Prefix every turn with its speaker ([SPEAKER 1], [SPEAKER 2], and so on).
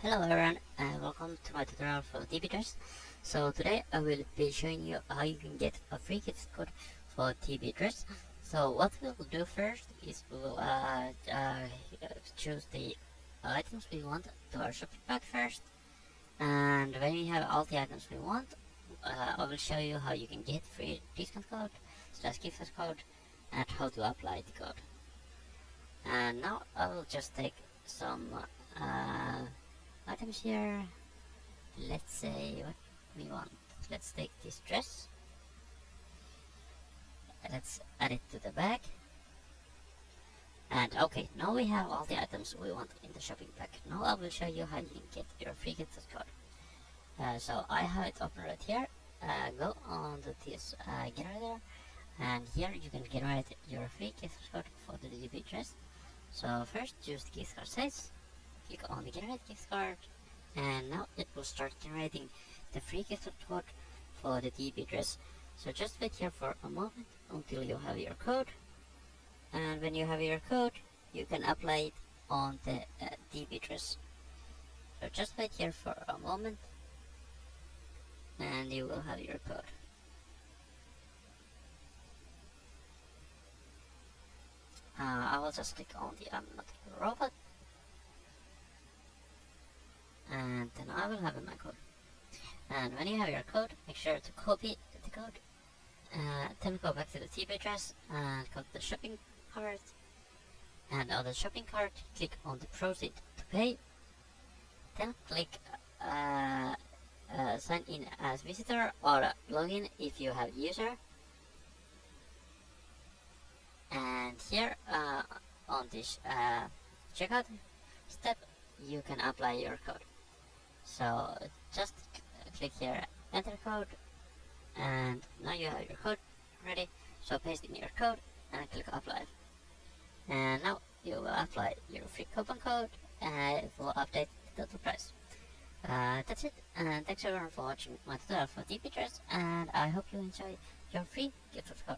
[SPEAKER 1] Hello everyone and welcome to my tutorial for TBDress. So today I will be showing you how you can get a free gift code for TBDress. So what we will do first is we will choose the items we want to our shopping bag first, and when we have all the items we want, I will show you how you can get free discount code / gift code and how to apply the code. And now I will just take some items here. Let's say what we want. Let's take this dress. Let's add it to the bag. And okay, now we have all the items we want in the shopping bag. Now I will show you how you can get your free gift code. So I have it open right here. Go on to this generator, and here you can generate your free gift code for the TBDress. So first choose the gift card size. Click on the generate gift card, and now it will start generating the free gift code for the TBDress. So just wait here for a moment until you have your code, and when you have your code you can apply it on the TBDress. So just wait here for a moment and you will have your code. I will just click on the I'm not a robot, and then I will have my code. And when you have your code, make sure to copy the code. Then go back to the TBDress and go to the shopping cart. And on the shopping cart, click on the proceed to pay. Then click sign in as visitor or login if you have user. And here on this checkout step, you can apply your code. So just click here, enter code, and now you have your code ready. So paste in your code and click apply. And now you will apply your free coupon code and it will update the total price. That's it, and thanks everyone for watching my tutorial for TBDress, and I hope you enjoy your free gift code.